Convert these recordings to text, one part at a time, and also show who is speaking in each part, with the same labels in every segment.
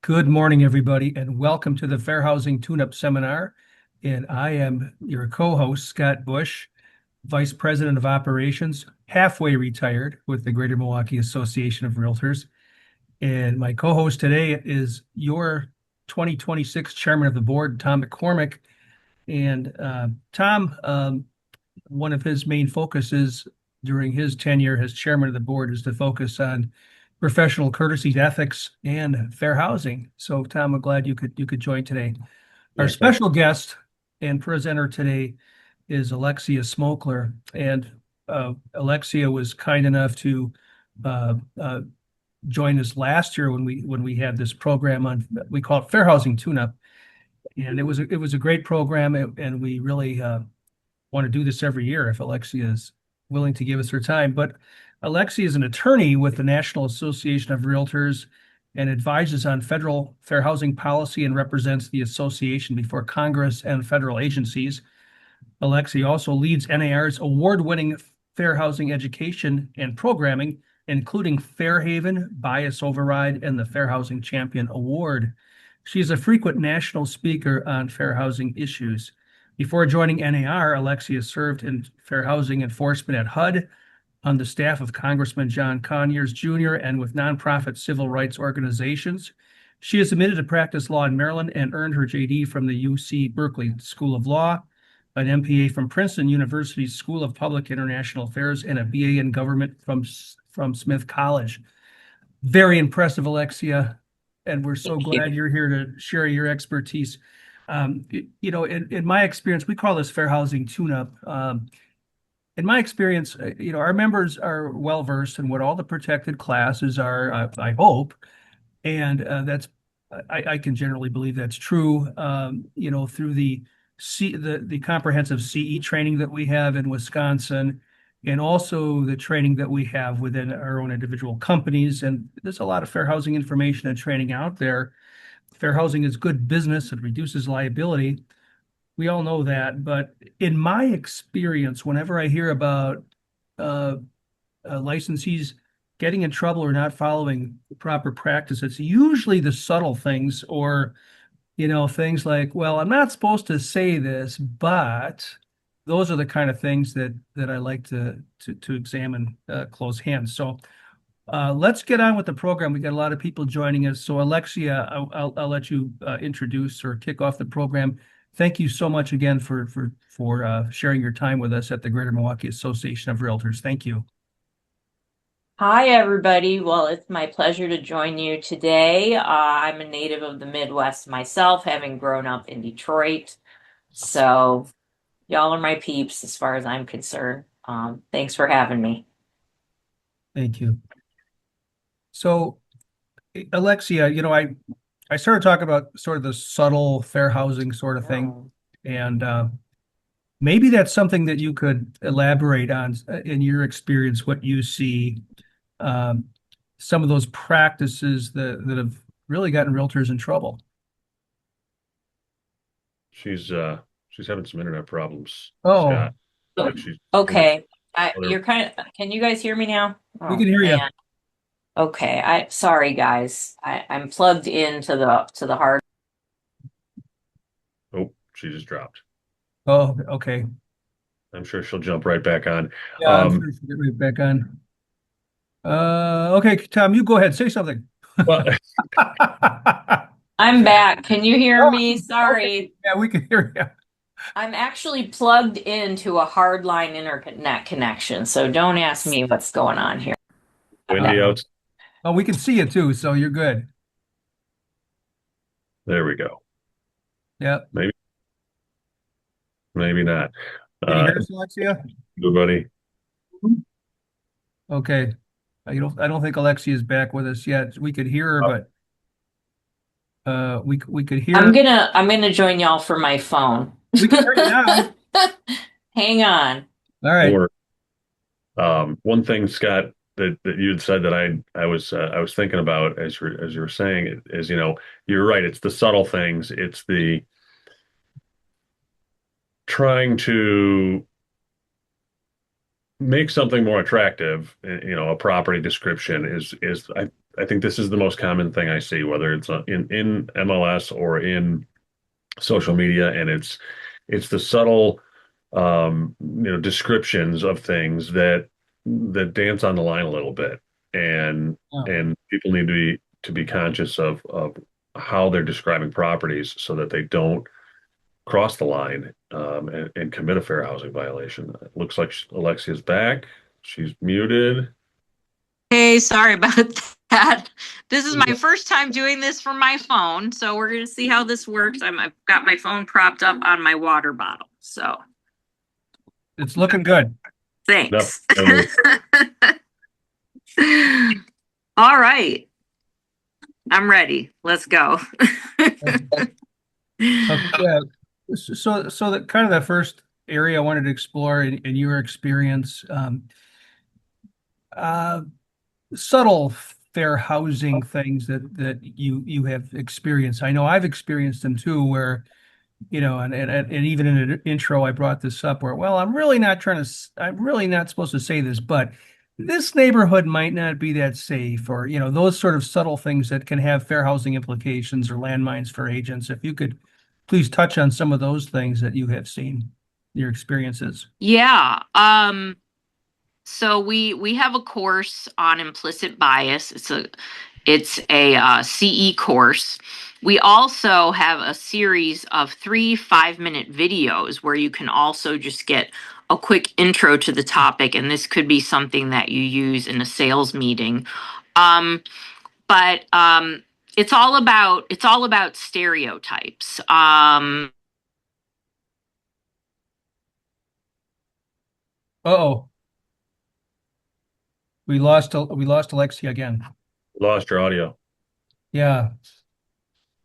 Speaker 1: Good morning, everybody, and welcome to the Fair Housing Tune-Up Seminar. And I am your co-host, Scott Bush, Vice President of Operations, halfway retired with the Greater Milwaukee Association of Realtors. And my co-host today is your 2026 Chairman of the Board, Tom McCormick. And Tom, one of his main focuses during his tenure as Chairman of the Board is to focus on professional courtesy, ethics, and fair housing. So, Tom, I'm glad you could join today. Our
Speaker 2: Yeah, thanks.
Speaker 1: special guest and presenter today is Alexia Smokler, and Alexia was kind enough to uh, uh, join us last year when we had this program on we call it Fair Housing Tune-Up, and it was a great program, and we really want to do this every year if Alexia is willing to give us her time. But Alexia is an attorney with the National Association of Realtors and advises on federal fair housing policy and represents the association before Congress and federal agencies. Alexia also leads NAR's award-winning fair housing education and programming, including Fairhaven, Bias Override, and the Fair Housing Champion Award. She is a frequent national speaker on fair housing issues. Before joining NAR, Alexia served in fair housing enforcement at HUD, on the staff of Congressman John Conyers Jr., and with nonprofit civil rights organizations. She is admitted to practice law in Maryland and earned her JD from the UC Berkeley School of Law, an MPA from Princeton University's School of Public International Affairs, and a BA in government from Smith College. Very impressive, Alexia, and we're so
Speaker 2: Thank you.
Speaker 1: glad you're here to share your expertise. In my experience, we call this fair housing tune-up. In my experience, our members are well versed in what all the protected classes are, I hope, and I can generally believe that's true. Through the comprehensive CE training that we have in Wisconsin, and also the training that we have within our own individual companies. And there's a lot of fair housing information and training out there. Fair housing is good business. It reduces liability. We all know that, but in my experience, whenever I hear about uh, licensees getting in trouble or not following the proper practice, it's usually the subtle things, or things like, well, I'm not supposed to say this, but those are the kind of things that I like to examine close hands. So let's get on with the program. We got a lot of people joining us. So Alexia, I'll let you introduce or kick off the program. Thank you so much again for sharing your time with us at the Greater Milwaukee Association of Realtors. Thank you.
Speaker 2: Hi, everybody. Well, it's my pleasure to join you today. I'm a native of the Midwest myself, having grown up in Detroit. So, y'all are my peeps as far as I'm concerned. Thanks for having me.
Speaker 1: Thank you. So Alexia, I started talking about sort of the subtle fair housing sort of thing,
Speaker 2: Oh.
Speaker 1: and maybe that's something that you could elaborate on in your experience, what you see, um, some of those practices that have really gotten realtors in trouble.
Speaker 3: She's having some internet problems,
Speaker 1: Oh,
Speaker 3: Scott.
Speaker 2: Oh,
Speaker 3: Like she's in
Speaker 2: okay.
Speaker 3: other
Speaker 2: You're can you guys hear me now?
Speaker 1: we
Speaker 2: Oh,
Speaker 1: can hear you.
Speaker 2: man. Okay. Sorry, guys. I'm plugged into the hard.
Speaker 3: oh, she just dropped.
Speaker 1: Oh, okay.
Speaker 3: I'm sure she'll jump right back on.
Speaker 1: Yeah, I'm
Speaker 3: Um,
Speaker 1: sure she'll get right back on. Okay, Tom, you go ahead, say something.
Speaker 3: well,
Speaker 2: I'm back. Can you hear
Speaker 1: Oh,
Speaker 2: me?
Speaker 1: okay.
Speaker 2: Sorry.
Speaker 1: Yeah, we can hear you.
Speaker 2: I'm actually plugged into a hardline internet connection, so don't ask me what's going on here.
Speaker 3: windy out.
Speaker 1: Oh, we can see you too, so you're good.
Speaker 3: There we go.
Speaker 1: Yeah.
Speaker 3: Maybe, maybe not.
Speaker 1: Can you
Speaker 3: Uh,
Speaker 1: hear us, Alexia?
Speaker 3: Everybody,
Speaker 1: Okay. I don't think Alexia is back with us yet. We could hear her, but we could hear
Speaker 2: I'm gonna join y'all for my phone.
Speaker 1: we can hear you now.
Speaker 2: Hang on.
Speaker 1: All right.
Speaker 3: or one thing, Scott, that you had said that I was thinking about as you were saying is, you're right. It's the subtle things. It's the trying to make something more attractive. A property description is I think this is the most common thing I see, whether it's in MLS or in social media, and it's the subtle descriptions of things that dance on the line a little bit, and
Speaker 1: Yeah.
Speaker 3: people need to be conscious of how they're describing properties so that they don't cross the line and commit a fair housing violation. It looks like Alexia's back. She's muted.
Speaker 2: Hey, sorry about that. This is my first time doing this from my phone, so we're going to see how this works. I've got my phone propped up on my water bottle, so
Speaker 1: It's looking good.
Speaker 3: No,
Speaker 2: thanks.
Speaker 3: no,
Speaker 2: All right, I'm ready. Let's go.
Speaker 1: Yeah. So that kind of the first area I wanted to explore in your experience, uh, subtle fair housing things that you have experienced. I know I've experienced them too, where and even in an intro I brought this up where, well, I'm really not supposed to say this, but this neighborhood might not be that safe, or those sort of subtle things that can have fair housing implications or landmines for agents. If you could please touch on some of those things that you have seen, your experiences.
Speaker 2: Yeah. So we have a course on implicit bias. It's a CE course. We also have a series of 3 5-minute videos where you can also just get a quick intro to the topic, and this could be something that you use in a sales meeting. Um, but it's all about stereotypes.
Speaker 1: Uh-oh, we lost Alexia again.
Speaker 3: lost your audio.
Speaker 1: Yeah,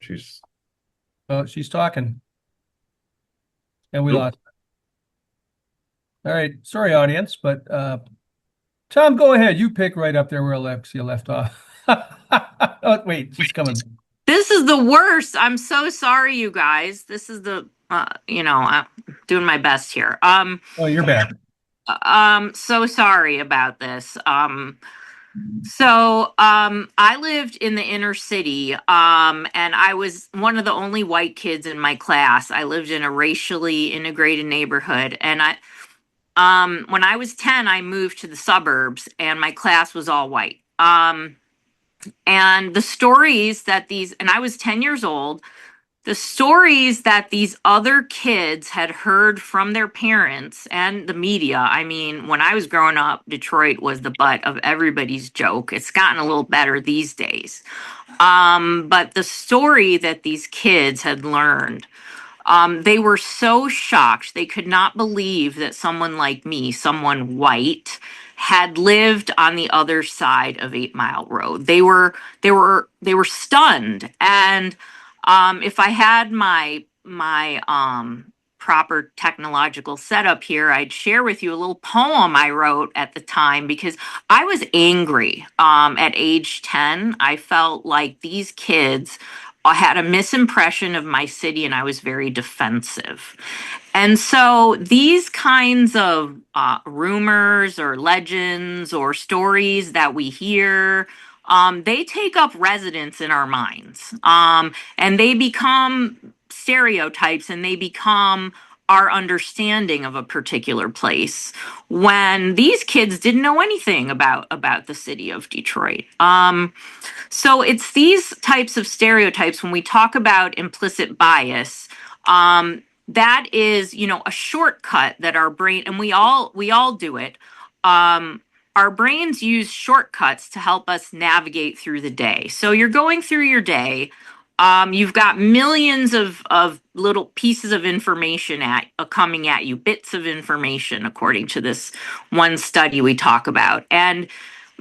Speaker 3: She's
Speaker 1: she's talking and we
Speaker 3: Nope.
Speaker 1: lost. All right, sorry audience, but Tom, go ahead. You pick right up there where Alexia left off. Oh, wait, she's coming.
Speaker 2: This is the worst. I'm so sorry, you guys. This is I'm doing my best here.
Speaker 1: Oh, you're back.
Speaker 2: So sorry about this. I lived in the inner city, and I was one of the only white kids in my class. I lived in a racially integrated neighborhood, and when I was 10, I moved to the suburbs, and my class was all white. And the stories that and I was 10 years old, the stories that these other kids had heard from their parents and the media. I mean, when I was growing up, Detroit was the butt of everybody's joke. It's gotten a little better these days. But the story that these kids had learned, they were so shocked. They could not believe that someone like me, someone white, had lived on the other side of 8 Mile Road. They were stunned. And if I had my proper technological setup here, I'd share with you a little poem I wrote at the time because I was angry. At age 10, I felt like these kids had a misimpression of my city, and I was very defensive. And so these kinds of rumors or legends or stories that we hear, they take up residence in our minds, and they become stereotypes, and they become our understanding of a particular place when these kids didn't know anything about the city of Detroit. So it's these types of stereotypes when we talk about implicit bias. That is, a shortcut that our brain, and we all do it. Our brains use shortcuts to help us navigate through the day. So you're going through your day. You've got millions of little pieces of information coming at you, bits of information, according to this one study we talk about. And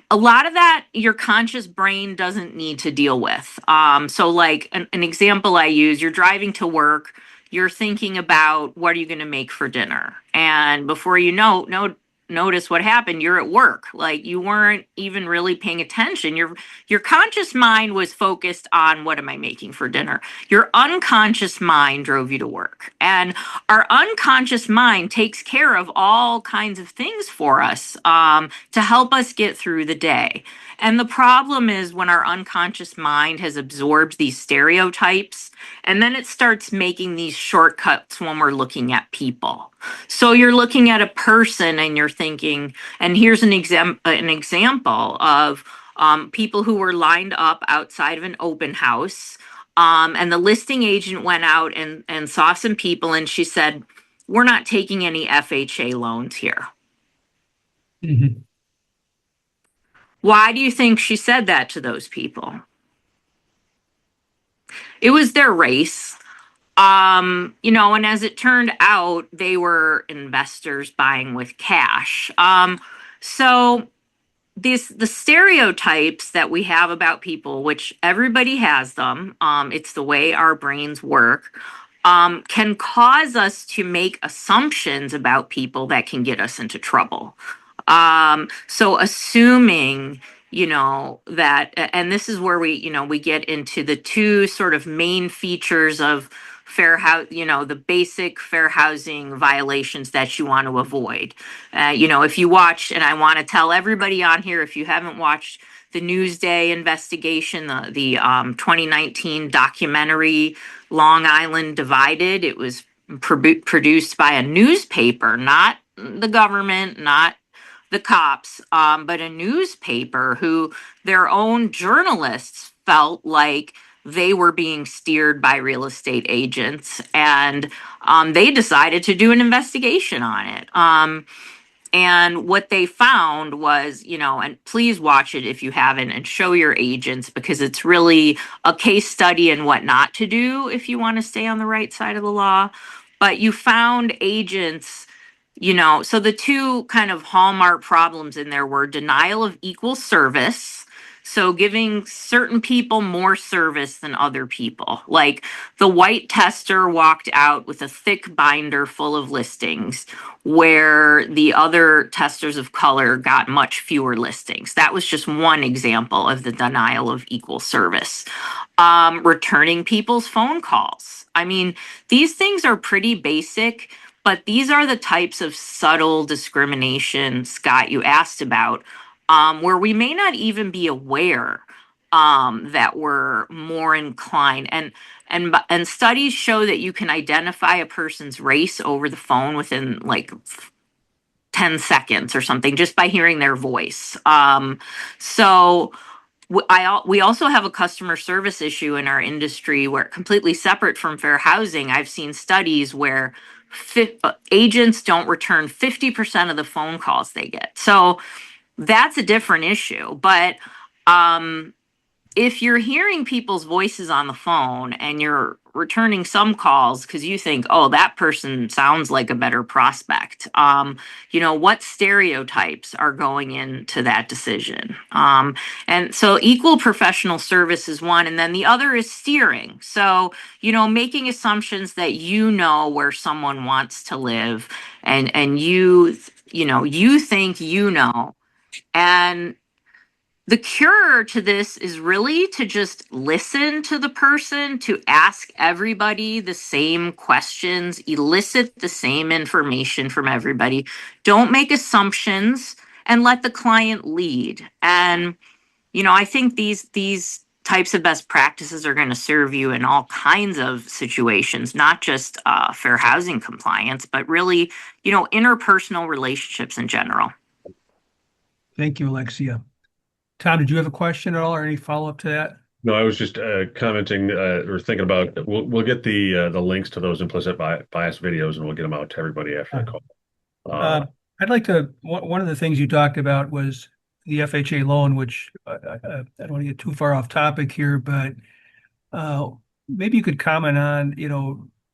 Speaker 2: a lot of that your conscious brain doesn't need to deal with. So like an example I use, you're driving to work, you're thinking about what are you going to make for dinner, and before you notice what happened, you're at work. Like you weren't even really paying attention. Your conscious mind was focused on what am I making for dinner. Your unconscious mind drove you to work, and our unconscious mind takes care of all kinds of things for us, to help us get through the day. And the problem is when our unconscious mind has absorbed these stereotypes, and then it starts making these shortcuts when we're looking at people. So you're looking at a person and you're thinking, and here's an example of people who were lined up outside of an open house. And the listing agent went out and saw some people, and she said, "We're not taking any FHA loans here."
Speaker 1: Mhm.
Speaker 2: Why do you think she said that to those people? It was their race. And as it turned out, they were investors buying with cash. So the stereotypes that we have about people, which everybody has them, it's the way our brains work, can cause us to make assumptions about people that can get us into trouble. So assuming, that, and this is where we get into the two sort of main features of fair house, the basic fair housing violations that you want to avoid. If you watch, and I want to tell everybody on here, if you haven't watched the Newsday investigation, the 2019 documentary Long Island Divided, it was produced by a newspaper, not the government, not the cops, but a newspaper who their own journalists felt like they were being steered by real estate agents, and they decided to do an investigation on it. And what they found was, and please watch it if you haven't and show your agents, because it's really a case study in what not to do if you want to stay on the right side of the law. But you found agents, so the two kind of hallmark problems in there were denial of equal service. So giving certain people more service than other people. Like the white tester walked out with a thick binder full of listings, where the other testers of color got much fewer listings. That was just one example of the denial of equal service. Returning people's phone calls. I mean, these things are pretty basic, but these are the types of subtle discrimination, Scott, you asked about, where we may not even be aware that we're more inclined. And studies show that you can identify a person's race over the phone within like 10 seconds or something just by hearing their voice. So we also have a customer service issue in our industry where, completely separate from fair housing, I've seen studies where agents don't return 50% of the phone calls they get. So that's a different issue. But if you're hearing people's voices on the phone and you're returning some calls because you think, oh, that person sounds like a better prospect, what stereotypes are going into that decision? And so equal professional service is one, and then the other is steering. So, making assumptions that where someone wants to live, and you think and the cure to this is really to just listen to the person, to ask everybody the same questions, elicit the same information from everybody. Don't make assumptions and let the client lead. And, I think these types of best practices are going to serve you in all kinds of situations, not just fair housing compliance, but really, interpersonal relationships in general.
Speaker 1: Thank you, Alexia. Tom, did you have a question at all or any follow-up to that?
Speaker 3: No, I was just commenting or thinking about. We'll get the links to those implicit bias videos, and we'll get them out to everybody after the call.
Speaker 1: Uh, I'd like to, one of the things you talked about was the FHA loan, which I don't want to get too far off topic here, but maybe you could comment on,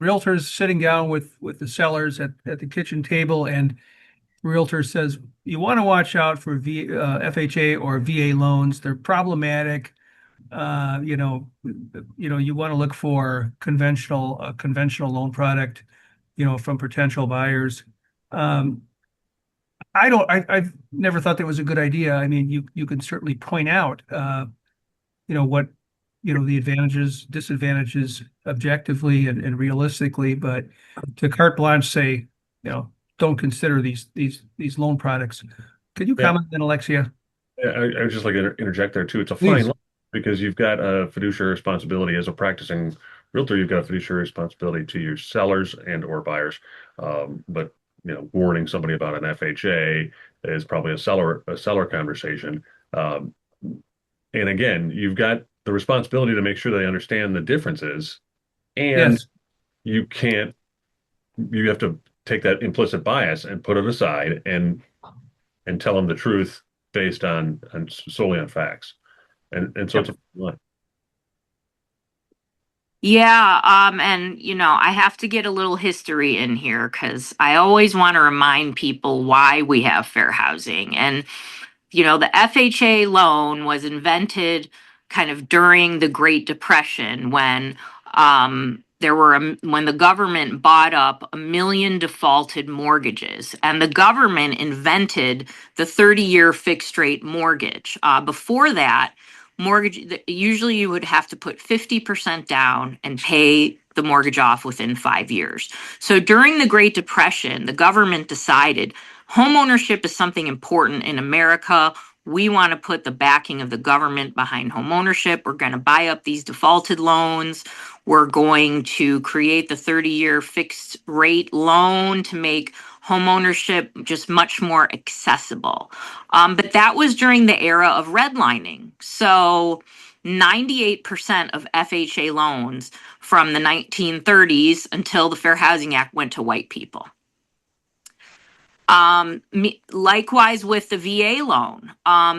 Speaker 1: realtors sitting down with the sellers at the kitchen table, and realtor says, you want to watch out for FHA or VA loans. They're problematic. You want to look for a conventional loan product, from potential buyers. Um, I've never thought that was a good idea. I mean, you can certainly point out, what, the advantages, disadvantages objectively and realistically, but to carte blanche say, don't consider these loan products. Could you
Speaker 3: Yeah.
Speaker 1: comment then, Alexia?
Speaker 3: I would just like to interject there too. It's a fine
Speaker 1: Please.
Speaker 3: line because you've got a fiduciary responsibility as a practicing realtor. You've got a fiduciary responsibility to your sellers and or buyers. But warning somebody about an FHA is probably a seller conversation. Um, and again, you've got the responsibility to make sure they understand the differences, and
Speaker 1: Yes.
Speaker 3: you can't. You have to take that implicit bias and put it aside and tell them the truth based on solely on facts. And so
Speaker 1: Yep.
Speaker 3: it's a line.
Speaker 2: Yeah, and I have to get a little history in here because I always want to remind people why we have fair housing. And the FHA loan was invented kind of during the Great Depression when when the government bought up 1 million defaulted mortgages, and the government invented the 30-year fixed rate mortgage. Before that, usually you would have to put 50% down and pay the mortgage off within 5 years. So during the Great Depression, the government decided homeownership is something important in America. We want to put the backing of the government behind homeownership. We're going to buy up these defaulted loans. We're going to create the 30-year fixed rate loan to make homeownership just much more accessible. But that was during the era of redlining. So 98% of FHA loans from the 1930s until the Fair Housing Act went to white people. Likewise with the VA loan,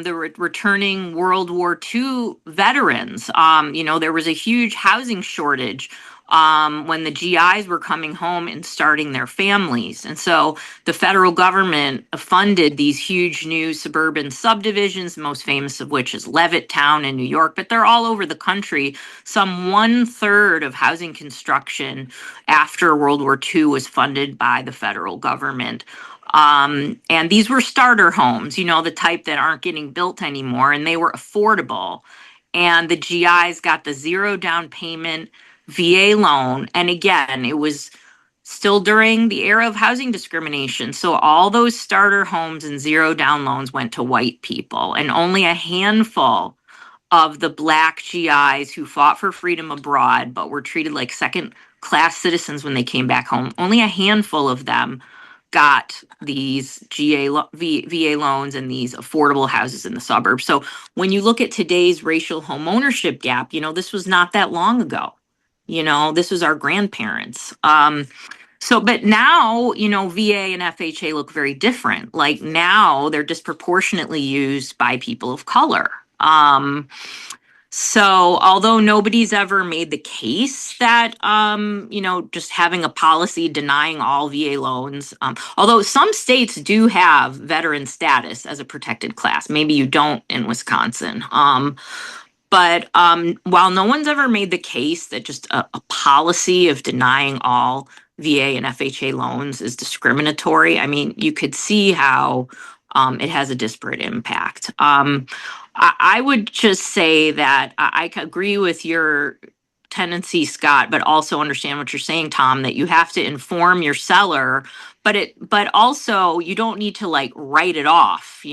Speaker 2: the returning World War II veterans, there was a huge housing shortage when the GIs were coming home and starting their families. And so the federal government funded these huge new suburban subdivisions, most famous of which is Levittown in New York, but they're all over the country. Some 1/3 of housing construction after World War II was funded by the federal government. And these were starter homes, the type that aren't getting built anymore, and they were affordable. And the GIs got the zero down payment VA loan. And again, it was still during the era of housing discrimination. So all those starter homes and zero down loans went to white people, and only a handful of the Black GIs who fought for freedom abroad but were treated like second class citizens when they came back home. Only a handful of them got these VA loans and these affordable houses in the suburbs. So when you look at today's racial home ownership gap, this was not that long ago. This was our grandparents. But now, VA and FHA look very different. Like now they're disproportionately used by people of color. So although nobody's ever made the case that, just having a policy denying all VA loans, although some states do have veteran status as a protected class, maybe you don't in Wisconsin. But while no one's ever made the case that just a policy of denying all VA and FHA loans is discriminatory, I mean, you could see how it has a disparate impact. I would just say that I agree with your tendency, Scott, but also understand what you're saying, Tom, that you have to inform your seller, but also you don't need to like write it off,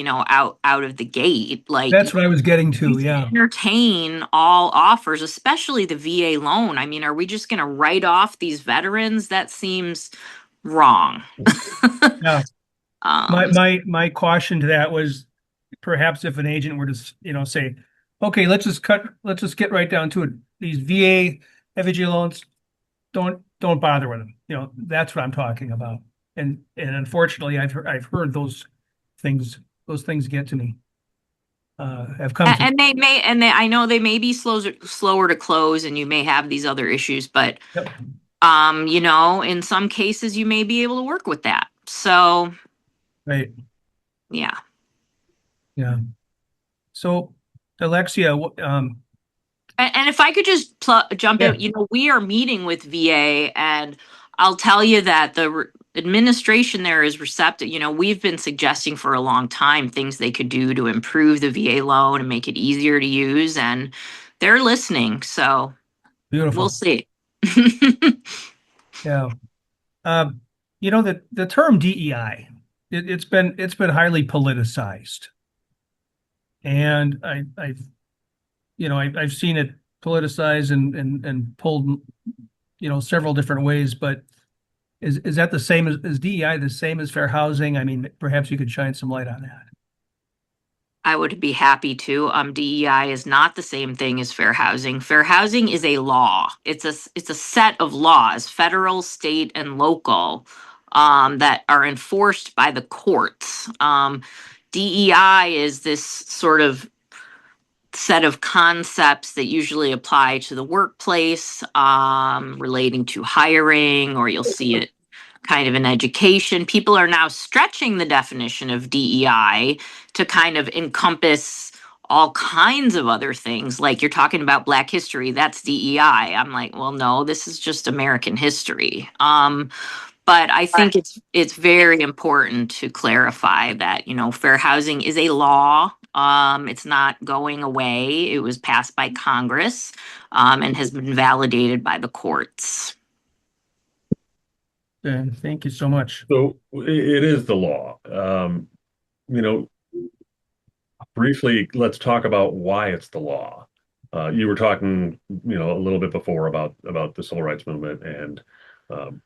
Speaker 2: out of the gate. Like
Speaker 1: That's what I was getting
Speaker 2: you
Speaker 1: to.
Speaker 2: can
Speaker 1: Yeah.
Speaker 2: entertain all offers, especially the VA loan. I mean, are we just going to write off these veterans? That seems wrong.
Speaker 1: Yeah. My
Speaker 2: um,
Speaker 1: my my caution to that was perhaps if an agent were to, say, okay, let's just get right down to it. These VA, FHA loans, don't bother with them. That's what I'm talking about. And unfortunately, I've heard those things get to me. Have come to me.
Speaker 2: and they may, I know they may be slower to close, and you may have these other issues, but
Speaker 1: Yep.
Speaker 2: in some cases you may be able to work with that. So
Speaker 1: Right.
Speaker 2: yeah.
Speaker 1: Yeah. So, Alexia,
Speaker 2: And if I could just jump
Speaker 1: yeah,
Speaker 2: in, we are meeting with VA, and I'll tell you that the administration there is receptive. We've been suggesting for a long time things they could do to improve the VA loan and make it easier to use, and they're listening. So we'll
Speaker 1: beautiful.
Speaker 2: see.
Speaker 1: Yeah. Um, the term DEI, it's been highly politicized. And I've seen it politicized and pulled, several different ways. But is that the same as DEI, the same as fair housing? I mean, perhaps you could shine some light on that.
Speaker 2: I would be happy to. DEI is not the same thing as fair housing. Fair housing is a law. It's a set of laws, federal, state, and local, that are enforced by the courts. DEI is this sort of set of concepts that usually apply to the workplace, relating to hiring, or you'll see it kind of in education. People are now stretching the definition of DEI to kind of encompass all kinds of other things. Like you're talking about Black history, that's DEI. I'm like, well, no, this is just American history. But I think it's very important to clarify that, fair housing is a law. It's not going away. It was passed by Congress, and has been validated by the courts.
Speaker 1: And thank you so much.
Speaker 3: So it is the law. You know, briefly, let's talk about why it's the law. You were talking, a little bit before about the civil rights movement and um,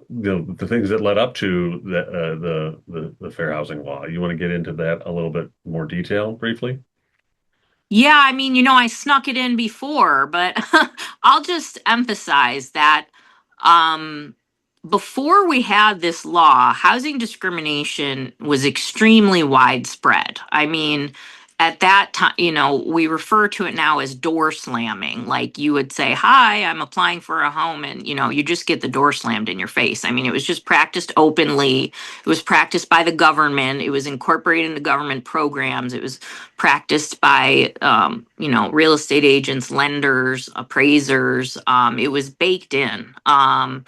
Speaker 3: the things that led up to the fair housing law. You want to get into that a little bit more detail briefly?
Speaker 2: Yeah, I mean, I snuck it in before, but I'll just emphasize that, um, before we had this law, housing discrimination was extremely widespread. I mean, at that time, we refer to it now as door slamming. Like you would say, "Hi, I'm applying for a home," and you just get the door slammed in your face. I mean, it was just practiced openly. It was practiced by the government. It was incorporated into government programs. It was practiced by real estate agents, lenders, appraisers. It was baked in,
Speaker 1: Yeah.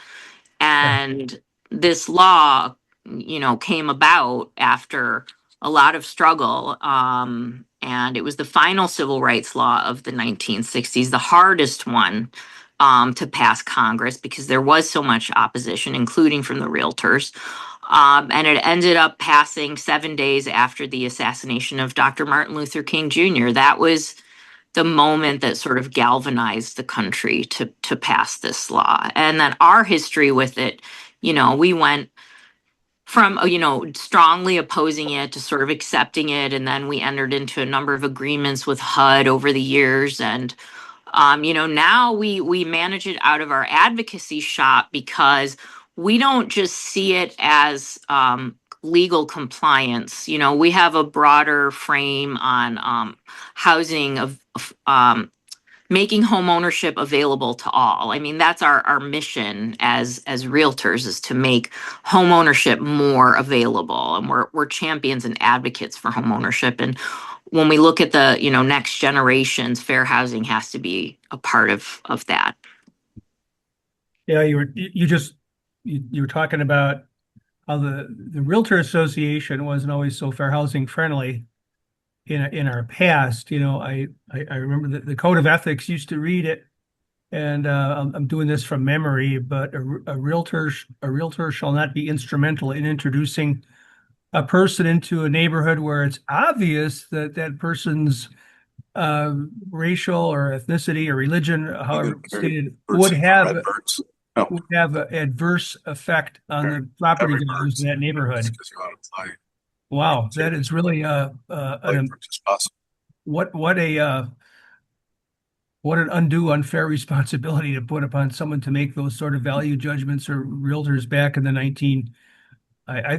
Speaker 2: and this law came about after a lot of struggle, and it was the final civil rights law of the 1960s, the hardest one, to pass Congress because there was so much opposition, including from the realtors. And it ended up passing 7 days after the assassination of Dr. Martin Luther King Jr. That was the moment that sort of galvanized the country to pass this law. And then our history with it, we went from strongly opposing it to sort of accepting it, and then we entered into a number of agreements with HUD over the years. And now we manage it out of our advocacy shop because we don't just see it as legal compliance. We have a broader frame on housing of making home ownership available to all. I mean, that's our mission as realtors, is to make home ownership more available. And we're champions and advocates for home ownership. And when we look at the, next generations, fair housing has to be a part of that.
Speaker 1: Yeah, you were talking about how the Realtor Association wasn't always so fair housing friendly in our past. I remember the Code of Ethics used to read it, and I'm doing this from memory, but a realtor shall not be instrumental in introducing a person into a neighborhood where it's obvious that that person's racial or ethnicity or religion, however stated, would have an adverse effect on the property values in that neighborhood. Wow, that is really what what an undue unfair responsibility to put upon someone to make those sort of value judgments, or realtors back in the 19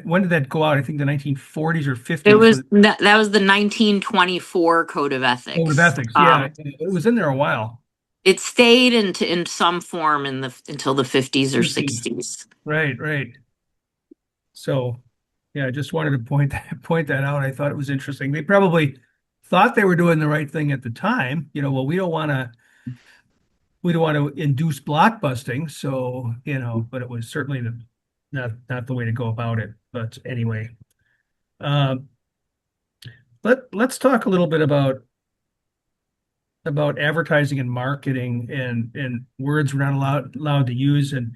Speaker 1: when did that go out? I think the 1940s or 50s with
Speaker 2: That was the 1924 Code of
Speaker 1: Code of
Speaker 2: Ethics.
Speaker 1: Ethics. Yeah, it was in there a while.
Speaker 2: It stayed in some form until the 50s or
Speaker 1: 50s.
Speaker 2: 60s.
Speaker 1: Right, right. So, yeah, I just wanted to point that out. I thought it was interesting. They probably thought they were doing the right thing at the time. Well, we don't want to induce blockbusting, so but it was certainly not the way to go about it. But anyway, um, let's talk a little bit about advertising and marketing and words we're not allowed to use, and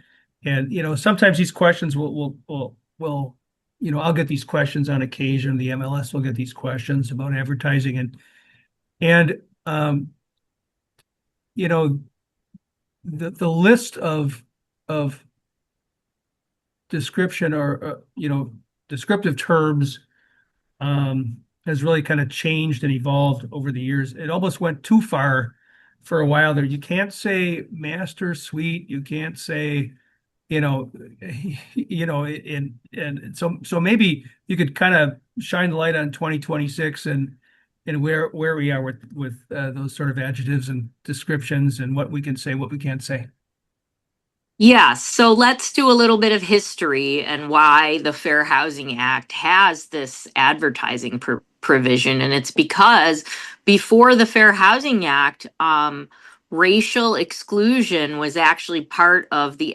Speaker 1: sometimes these questions will I'll get these questions on occasion. The MLS will get these questions about advertising and you know, the list of description or descriptive terms has really kind of changed and evolved over the years. It almost went too far for a while there. You can't say master suite. You can't say, you know, and so maybe you could kind of shine the light on 2026 and where we are with those sort of adjectives and descriptions and what we can say, what we can't say.
Speaker 2: Yeah, so let's do a little bit of history and why the Fair Housing Act has this advertising provision. And it's because before the Fair Housing Act, racial exclusion was actually part of the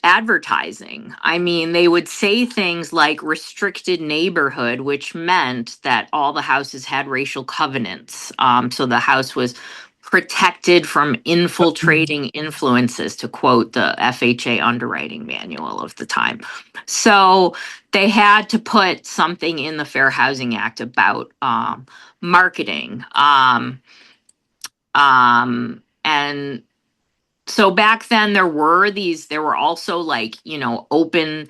Speaker 2: advertising. I mean, they would say things like restricted neighborhood, which meant that all the houses had racial covenants. So the house was protected from infiltrating influences, to quote the FHA underwriting manual of the time. So they had to put something in the Fair Housing Act about marketing. And so back then there were also like, open,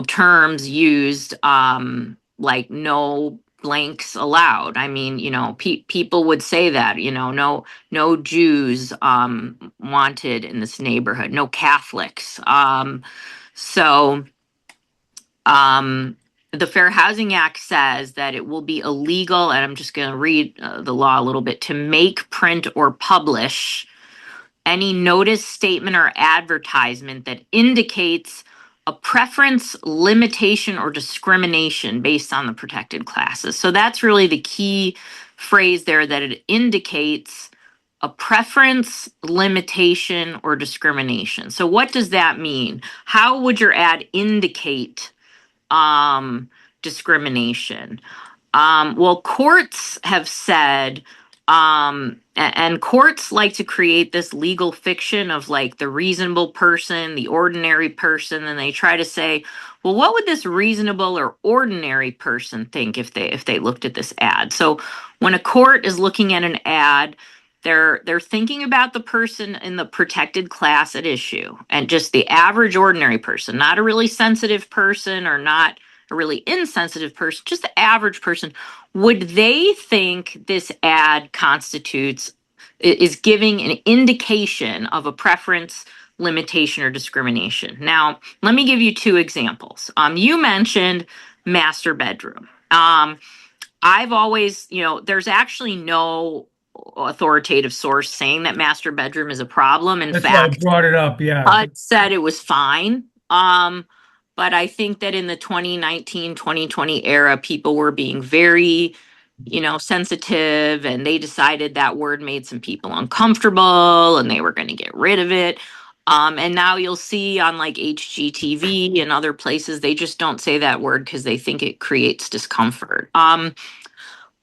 Speaker 2: terms used, like no blanks allowed. I mean, people would say that, no Jews, wanted in this neighborhood, no Catholics. So, the Fair Housing Act says that it will be illegal, and I'm just going to read the law a little bit, to make, print, or publish any notice, statement, or advertisement that indicates a preference, limitation, or discrimination based on the protected classes. So that's really the key phrase there, that it indicates a preference, limitation, or discrimination. So what does that mean? How would your ad indicate discrimination? Well, courts have said, and courts like to create this legal fiction of like the reasonable person, the ordinary person, and they try to say, well, what would this reasonable or ordinary person think if they looked at this ad? So when a court is looking at an ad, they're thinking about the person in the protected class at issue, and just the average ordinary person, not a really sensitive person or not a really insensitive person, just the average person. Would they think this ad is giving an indication of a preference, limitation, or discrimination? Now, let me give you two examples. You mentioned master bedroom. I've always, there's actually no authoritative source saying that master bedroom is a problem. In
Speaker 1: That's why I
Speaker 2: fact,
Speaker 1: brought it up. Yeah.
Speaker 2: HUD said it was fine. But I think that in the 2019, 2020 era, people were being very, sensitive, and they decided that word made some people uncomfortable and they were going to get rid of it. And now you'll see on like HGTV and other places, they just don't say that word because they think it creates discomfort.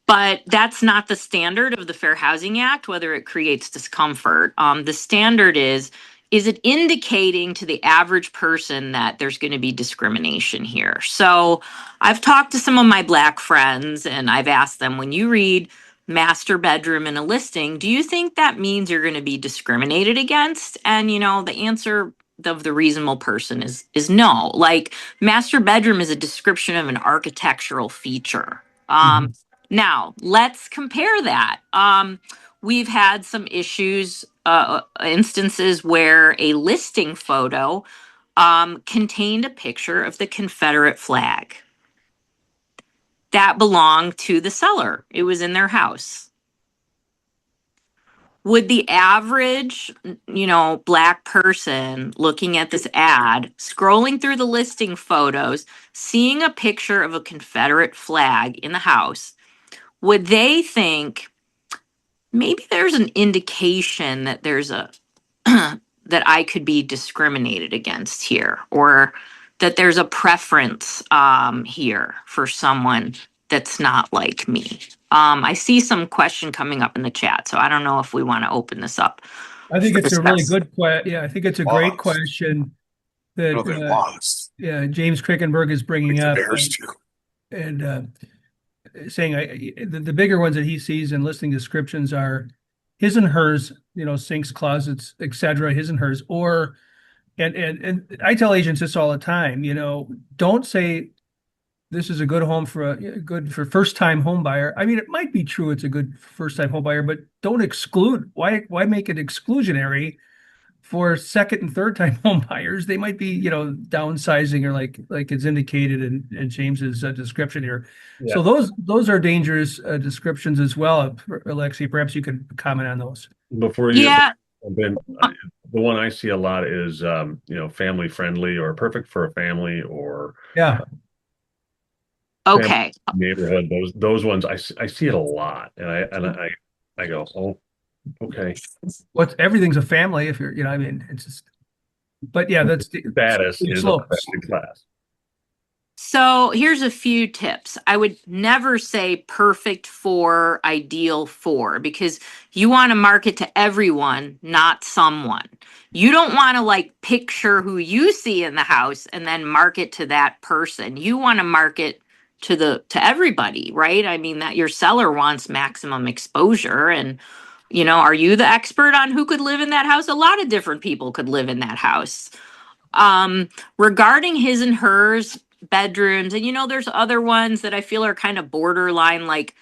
Speaker 2: But that's not the standard of the Fair Housing Act, whether it creates discomfort. The standard is it indicating to the average person that there's going to be discrimination here? So I've talked to some of my Black friends and I've asked them, when you read master bedroom in a listing, do you think that means you're going to be discriminated against? And, the answer of the reasonable person is no. Like, master bedroom is a description of an architectural feature.
Speaker 1: Mhm.
Speaker 2: Now, let's compare that. We've had some instances where a listing photo contained a picture of the Confederate flag that belonged to the seller. It was in their house. Would the average, Black person looking at this ad, scrolling through the listing photos, seeing a picture of a Confederate flag in the house, would they think maybe there's an indication that there's that I could be discriminated against here, or that there's a preference here for someone that's not like me? I see some question coming up in the chat, so I don't know if we want to open this up
Speaker 1: I think
Speaker 2: for
Speaker 1: it's a really
Speaker 2: discussion.
Speaker 1: good question. Yeah, I think it's a great question that James Krickenberg is bringing
Speaker 4: It's
Speaker 1: up
Speaker 4: bears too.
Speaker 1: and saying the bigger ones that he sees in listing descriptions are his and hers, sinks, closets, etc., his and hers, or and I tell agents this all the time, don't say this is a good home for a good for first time home buyer. I mean, it might be true it's a good first time home buyer, but don't exclude. Why make it exclusionary for second and third time home buyers? They might be, downsizing or like it's indicated in James's description here.
Speaker 3: Yeah.
Speaker 1: So those are dangerous descriptions as well. Alexi, perhaps you could comment on those.
Speaker 3: Before you
Speaker 2: Yeah.
Speaker 3: jump in, the one I see a lot is, family friendly or perfect for a family or
Speaker 1: Yeah.
Speaker 3: family
Speaker 2: Okay.
Speaker 3: neighborhood. Those ones I see it a lot, and I go, oh, okay.
Speaker 1: Everything's a family if you're, I mean, it's just, but yeah, that's
Speaker 3: Status is a
Speaker 1: slow.
Speaker 3: protected class.
Speaker 2: So here's a few tips. I would never say perfect for, ideal for, because you want to market to everyone, not someone. You don't want to like picture who you see in the house and then market to that person. You want to market to everybody, right? I mean that your seller wants maximum exposure, and are you the expert on who could live in that house? A lot of different people could live in that house. Regarding his and hers bedrooms, and there's other ones that I feel are kind of borderline, like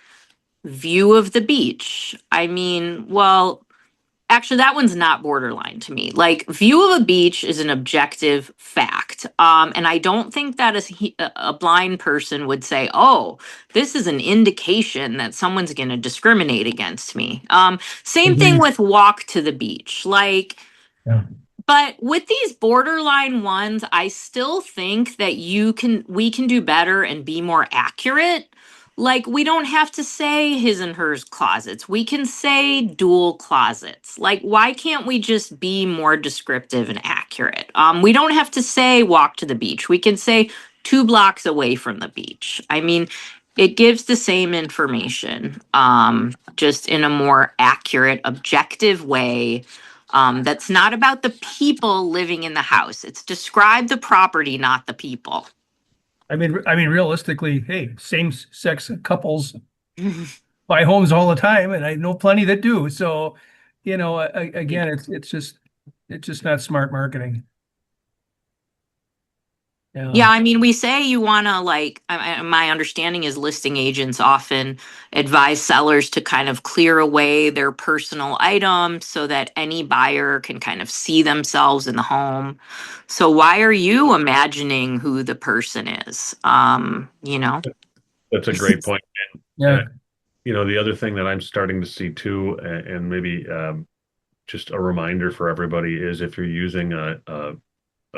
Speaker 2: view of the beach. I mean, well, actually, that one's not borderline to me. Like, view of a beach is an objective fact. And I don't think that a blind person would say, oh, this is an indication that someone's going to discriminate against me. Same thing
Speaker 1: Agreed.
Speaker 2: with walk to the beach. Like,
Speaker 1: Yeah.
Speaker 2: but with these borderline ones, I still think that we can do better and be more accurate. Like, we don't have to say his and hers closets. We can say dual closets. Like, why can't we just be more descriptive and accurate? We don't have to say walk to the beach. We can say 2 blocks away from the beach. I mean, it gives the same information, just in a more accurate, objective way, that's not about the people living in the house. It's describe the property, not the people.
Speaker 1: I mean, realistically, hey, same-sex couples buy homes all the time, and I know plenty that do. So, again, it's just not smart marketing. Yeah.
Speaker 2: Yeah, I mean, we say you want to like, my understanding is listing agents often advise sellers to kind of clear away their personal items so that any buyer can kind of see themselves in the home. So why are you imagining who the person is?
Speaker 3: That's a great point.
Speaker 1: Yeah.
Speaker 3: And, the other thing that I'm starting to see too, and maybe just a reminder for everybody is if you're using a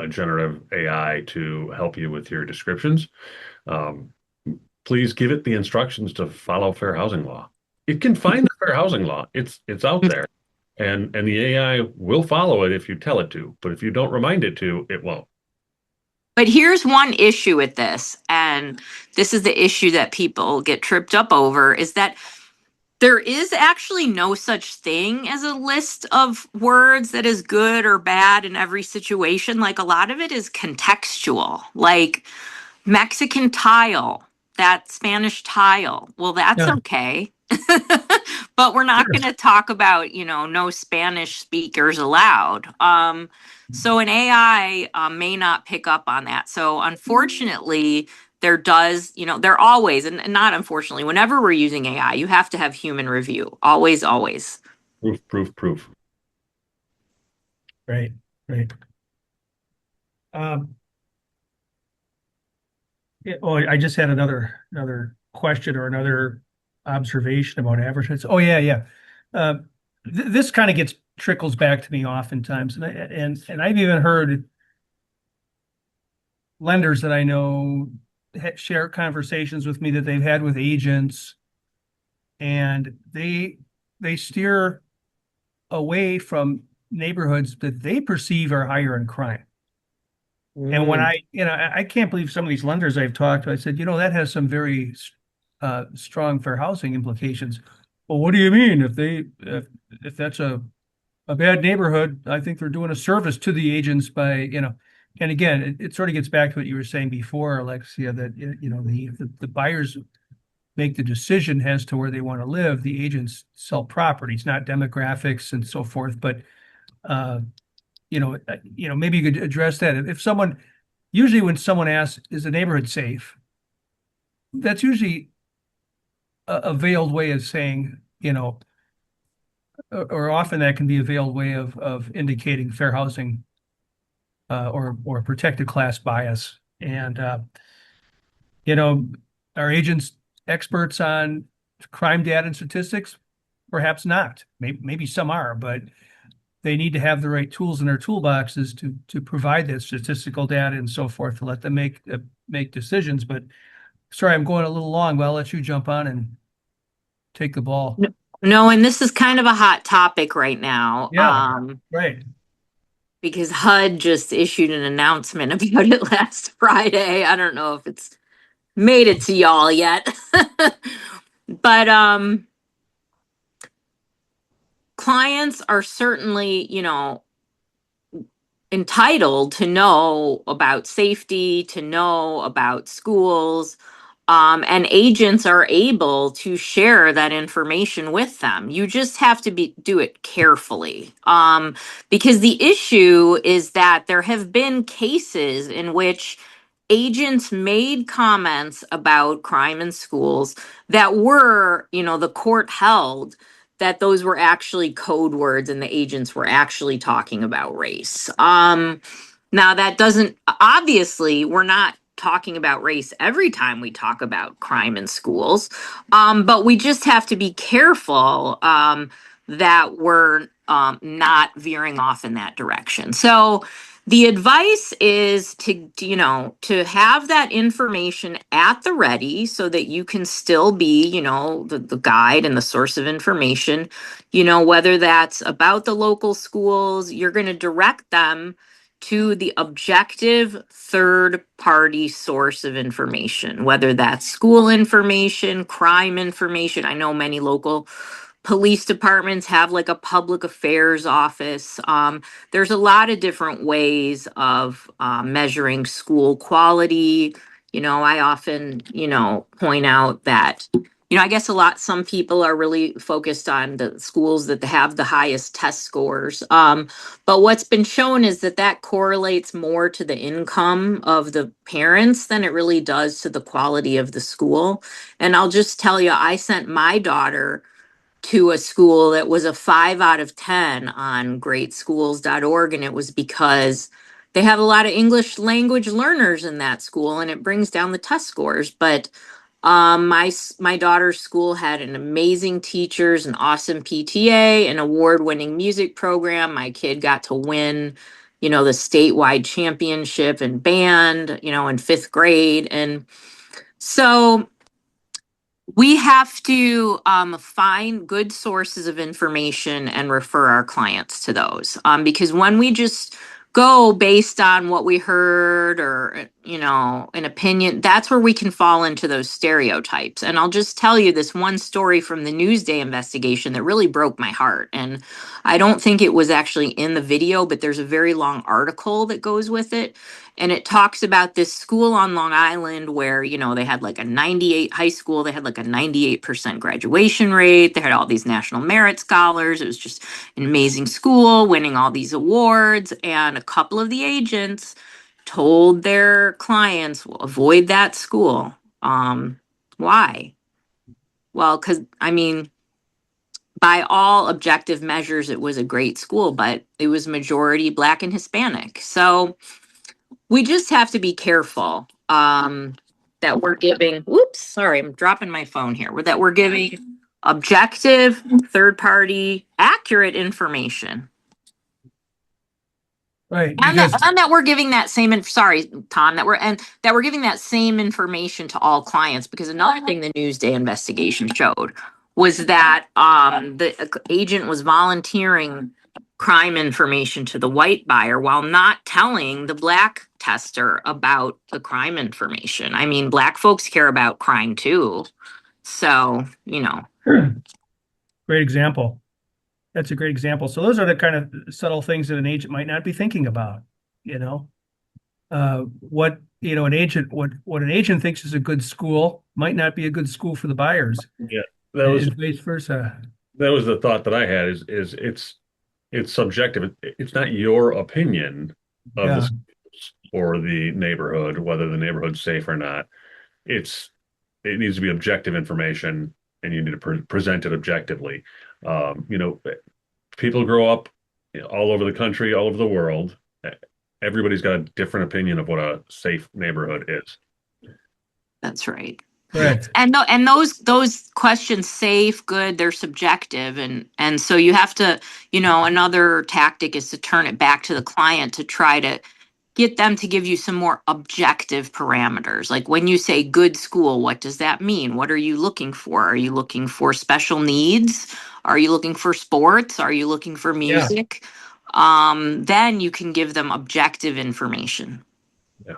Speaker 3: generative AI to help you with your descriptions, um, please give it the instructions to follow fair housing law. It can find the fair housing law. It's out there, and the AI will follow it if you tell it to. But if you don't remind it to, it won't.
Speaker 2: But here's one issue with this, and this is the issue that people get tripped up over, is that there is actually no such thing as a list of words that is good or bad in every situation. Like, a lot of it is contextual. Like, Mexican tile, that Spanish tile. Well, that's
Speaker 1: Yeah.
Speaker 2: okay. But we're not going
Speaker 1: Sure.
Speaker 2: to talk about, no Spanish speakers allowed. So an AI may not pick up on that. So unfortunately, there does, there always, and not unfortunately, whenever we're using AI, you have to have human review. Always, always.
Speaker 3: Proof, proof, proof.
Speaker 1: Right. Right. Um, yeah, oh, I just had another question or another observation about advertisements. Oh yeah, yeah. This kind of gets trickles back to me oftentimes, and I've even heard lenders that I know share conversations with me that they've had with agents, and they steer away from neighborhoods that they perceive are higher in crime. And when I can't believe some of these lenders I've talked to, I said, that has some very strong fair housing implications. Well, what do you mean if that's a bad neighborhood? I think they're doing a service to the agents by. And again, it sort of gets back to what you were saying before, Alexia, that the buyers make the decision as to where they want to live. The agents sell properties, not demographics and so forth. But maybe you could address that. If someone, usually when someone asks, "Is the neighborhood safe?" That's usually a veiled way of saying, or often that can be a veiled way of indicating fair housing or protected class bias. And you know, are agents experts on crime data and statistics? Perhaps not. Maybe some are, but they need to have the right tools in their toolboxes to provide that statistical data and so forth to let them make decisions. But sorry, I'm going a little long, but I'll let you jump on and take the ball.
Speaker 2: No, and this is kind of a hot topic right now.
Speaker 1: Yeah, right.
Speaker 2: Because HUD just issued an announcement about it last Friday. I don't know if it's made it to y'all yet. But clients are certainly, entitled to know about safety, to know about schools, and agents are able to share that information with them. You just have to do it carefully, because the issue is that there have been cases in which agents made comments about crime in schools that were, the court held that those were actually code words and the agents were actually talking about race. Now that doesn't, obviously, we're not talking about race every time we talk about crime in schools, but we just have to be careful that we're not veering off in that direction. So the advice is to have that information at the ready so that you can still be, the guide and the source of information, whether that's about the local schools, you're going to direct them to the objective third party source of information, whether that's school information, crime information. I know many local police departments have like a public affairs office. There's a lot of different ways of measuring school quality. I often, point out that, I guess some people are really focused on the schools that have the highest test scores. But what's been shown is that correlates more to the income of the parents than it really does to the quality of the school. And I'll just tell you, I sent my daughter to a school that was a 5 out of 10 on greatschools.org. And it was because they have a lot of English language learners in that school and it brings down the test scores. But my daughter's school had an amazing teachers, an awesome PTA, an award-winning music program. My kid got to win, the statewide championship in band, in 5th grade. And so we have to find good sources of information and refer our clients to those. Because when we just go based on what we heard or, an opinion, that's where we can fall into those stereotypes. And I'll just tell you this one story from the Newsday investigation that really broke my heart. And I don't think it was actually in the video, but there's a very long article that goes with it. And it talks about this school on Long Island where, they had like a 98 high school, they had like a 98% graduation rate. They had all these national merit scholars. It was just an amazing school, winning all these awards. And a couple of the agents told their clients, well, avoid that school. Why? Well, because by all objective measures, it was a great school, but it was majority Black and Hispanic. So we just have to be careful that we're giving, whoops, sorry, I'm dropping my phone here, that we're giving objective, third party, accurate information.
Speaker 1: Right,
Speaker 2: And
Speaker 1: because
Speaker 2: that we're giving that same, sorry, Tom, that we're giving that same information to all clients, because another thing the Newsday investigation showed was that the agent was volunteering crime information to the white buyer while not telling the Black tester about the crime information. I mean, Black folks care about crime too. So,
Speaker 1: great example. That's a great example. So those are the kind of subtle things that an agent might not be thinking about, you know? what, what an agent thinks is a good school might not be a good school for the buyers,
Speaker 3: Yeah, that was
Speaker 1: and vice versa.
Speaker 3: that was the thought that I had is it's subjective. It's not your opinion of the
Speaker 1: Yeah,
Speaker 3: schools or the neighborhood, whether the neighborhood's safe or not. It's it needs to be objective information, and you need to present it objectively. You know, people grow up all over the country, all over the world. Everybody's got a different opinion of what a safe neighborhood is.
Speaker 2: That's right.
Speaker 1: correct.
Speaker 2: And those questions, safe, good, they're subjective, and so you have to, another tactic is to turn it back to the client to try to get them to give you some more objective parameters. Like when you say good school, what does that mean? What are you looking for? Are you looking for special needs? Are you looking for sports? Are you looking for
Speaker 1: Yeah,
Speaker 2: music? Then you can give them objective information.
Speaker 3: Yeah.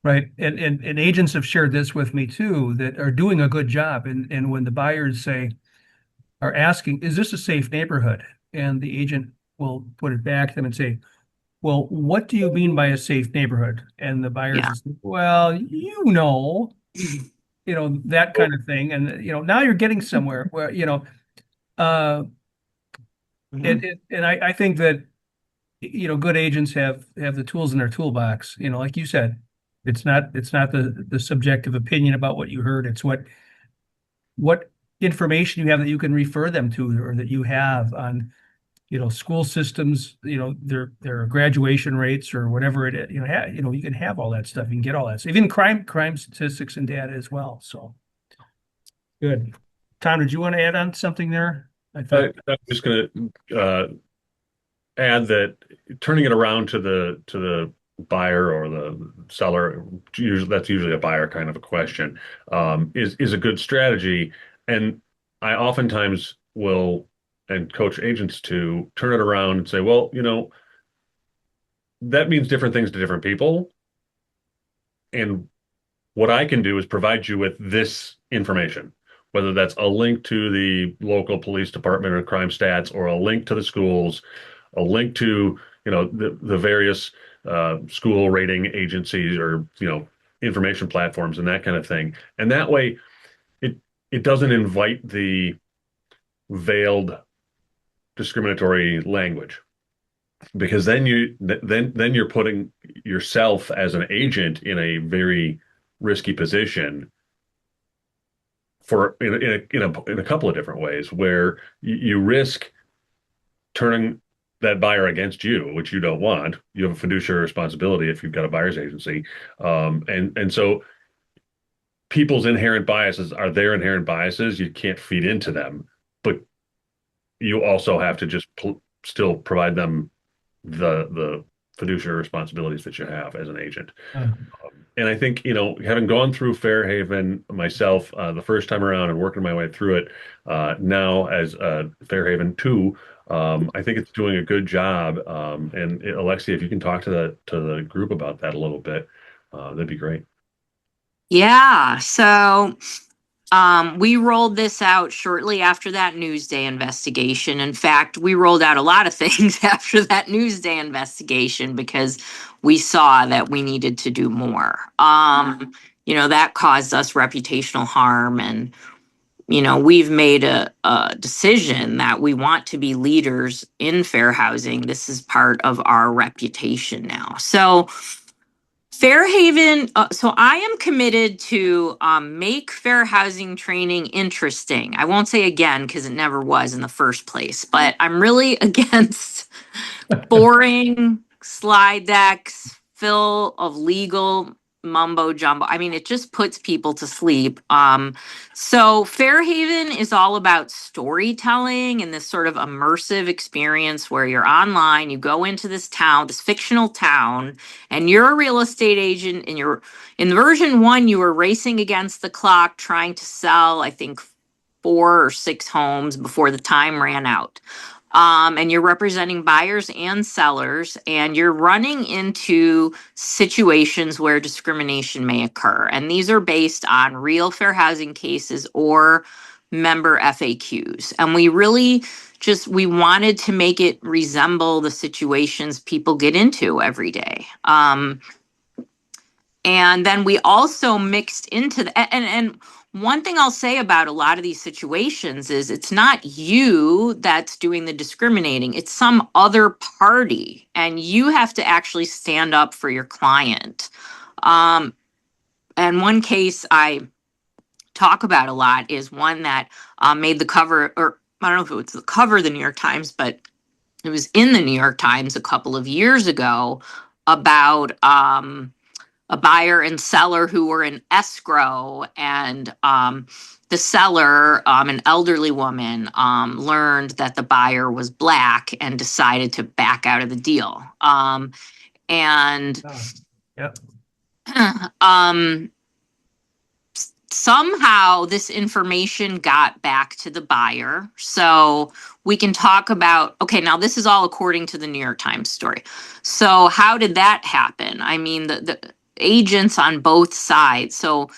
Speaker 1: right. And agents have shared this with me too, that are doing a good job. And when the buyers are asking, is this a safe neighborhood? And the agent will put it back to them and say, well, what do you mean by a safe neighborhood? And the buyers
Speaker 2: Yeah.
Speaker 1: will say, well, that kind of thing. And, now you're getting somewhere where, uh,
Speaker 2: Mhm.
Speaker 1: and I think that, good agents have the tools in their toolbox, like you said, it's not the subjective opinion about what you heard. It's what information you have that you can refer them to, or that you have on, school systems, their graduation rates or whatever it is, you can have all that stuff. You can get all that stuff, even crime statistics and data as well. So good. Tom, did you want to add on something there? I thought,
Speaker 3: I'm just going to add that turning it around to the buyer or the seller, usually that's usually a buyer kind of a question, is a good strategy. And I oftentimes will and coach agents to turn it around and say, well, that means different things to different people. And what I can do is provide you with this information, whether that's a link to the local police department or crime stats, or a link to the schools, a link to, the various school rating agencies, or, information platforms and that kind of thing. And that way it it doesn't invite the veiled discriminatory language, because then you're putting yourself as an agent in a very risky position for in a couple of different ways, where you risk turning that buyer against you, which you don't want. You have a fiduciary responsibility if you've got a buyer's agency, and so people's inherent biases are their inherent biases. You can't feed into them, but you also have to just still provide them the fiduciary responsibilities that you have as an agent.
Speaker 1: uh,
Speaker 3: And I think, having gone through Fairhaven myself the first time around and working my way through it now as Fairhaven 2, I think it's doing a good job. And Alexia, if you can talk to the group about that a little bit, that'd be great.
Speaker 2: Yeah. So we rolled this out shortly after that Newsday investigation. In fact, we rolled out a lot of things after that Newsday investigation because we saw that we needed to do more. That caused us reputational harm, and we've made a decision that we want to be leaders in fair housing. This is part of our reputation now. So Fairhaven, so I am committed to make fair housing training interesting. I won't say again because it never was in the first place, but I'm really against boring slide decks full of legal mumbo jumbo. I mean, it just puts people to sleep. So Fairhaven is all about storytelling and this sort of immersive experience where you're online, you go into this town, this fictional town, and you're a real estate agent, and you're in version 1, you were racing against the clock trying to sell, I think, 4 or 6 homes before the time ran out. And you're representing buyers and sellers, and you're running into situations where discrimination may occur. And these are based on real fair housing cases or member FAQs. And we really we wanted to make it resemble the situations people get into every day. And then we also mixed into and one thing I'll say about a lot of these situations is it's not you that's doing the discriminating, it's some other party, and you have to actually stand up for your client. Um, and one case I talk about a lot is one that made the cover, or I don't know if it was the cover of the New York Times, but it was in the New York Times a couple of years ago about a buyer and seller who were in escrow, and the seller, an elderly woman, learned that the buyer was Black and decided to back out of the deal. And
Speaker 1: Oh, yep.
Speaker 2: um, somehow this information got back to the buyer. So we can talk about, okay, now this is all according to the New York Times story. So how did that happen? I mean, the agents on both sides. So,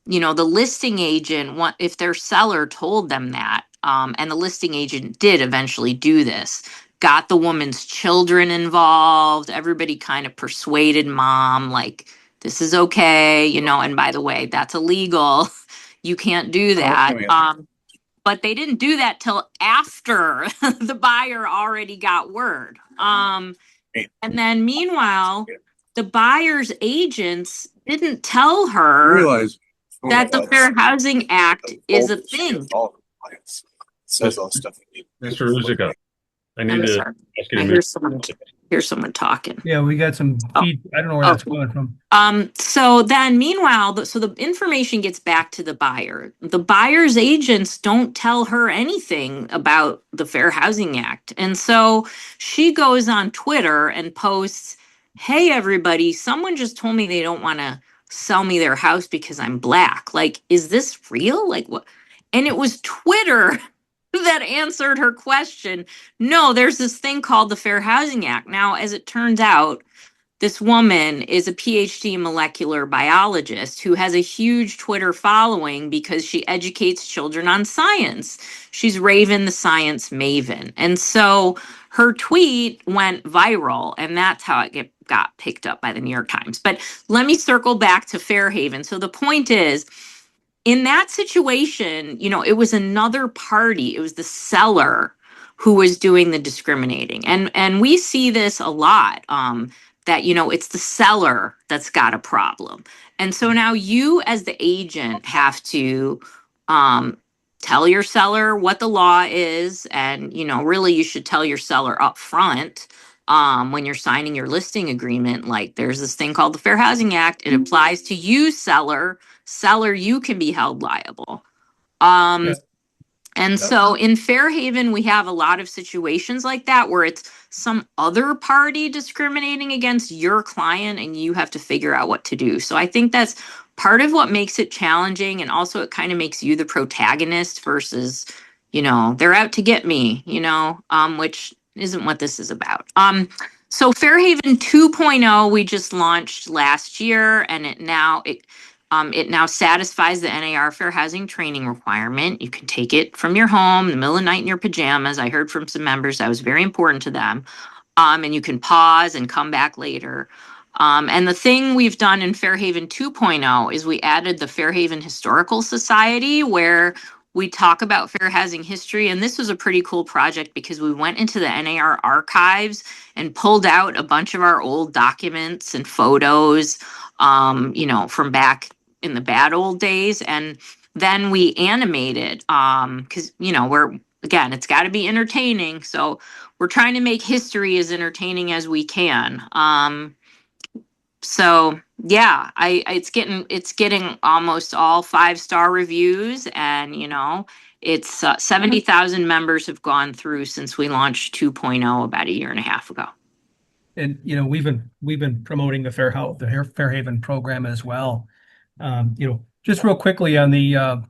Speaker 2: the listing agent, if their seller told them that, and the listing agent did eventually do this, got the woman's children involved, everybody kind of persuaded mom, like, this is okay, and by the way, that's illegal. You can't do that. But they didn't do that till after the buyer already got word. And then meanwhile, the buyer's agents didn't tell her that the Fair Housing Act is a thing.
Speaker 3: Says all stuff. Mr. Ruzica, I need
Speaker 2: I'm
Speaker 3: to
Speaker 2: sorry.
Speaker 3: ask you
Speaker 2: I
Speaker 3: to
Speaker 2: hear someone talking.
Speaker 1: Yeah, we got some
Speaker 2: Oh.
Speaker 1: feed. I don't know where that's coming from.
Speaker 2: So then meanwhile, so the information gets back to the buyer. The buyer's agents don't tell her anything about the Fair Housing Act. And so she goes on Twitter and posts, "Hey, everybody, someone just told me they don't want to sell me their house because I'm Black. Like, is this real? Like, what?" And it was Twitter that answered her question. No, there's this thing called the Fair Housing Act. Now, as it turns out, this woman is a PhD molecular biologist who has a huge Twitter following because she educates children on science. She's Raven the Science Maven. And so her tweet went viral, and that's how it got picked up by the New York Times. But let me circle back to Fairhaven. So the point is, in that situation, it was another party. It was the seller who was doing the discriminating. And we see this a lot, that, it's the seller that's got a problem. And so now you as the agent have to tell your seller what the law is. And, really you should tell your seller up front, when you're signing your listing agreement, like, there's this thing called the Fair Housing Act. It applies to you, seller, you can be held liable.
Speaker 1: Yeah.
Speaker 2: And so in Fairhaven, we have a lot of situations like that where it's some other party discriminating against your client and you have to figure out what to do. So I think that's part of what makes it challenging. And also it kind of makes you the protagonist versus, they're out to get me, which isn't what this is about. So Fairhaven 2.0, we just launched last year, and it now satisfies the NAR Fair Housing training requirement. You can take it from your home in the middle of the night in your pajamas. I heard from some members that was very important to them. And you can pause and come back later. And the thing we've done in Fairhaven 2.0 is we added the Fairhaven Historical Society, where we talk about fair housing history. And this was a pretty cool project because we went into the NAR archives and pulled out a bunch of our old documents and photos, from back in the bad old days. And then we animated, because, again, it's got to be entertaining. So we're trying to make history as entertaining as we can. So yeah, it's getting almost all 5-star reviews, and it's 70,000 members have gone through since we launched 2.0 about a year and a half ago.
Speaker 1: And we've been promoting the Fairhaven program as well. Just real quickly on the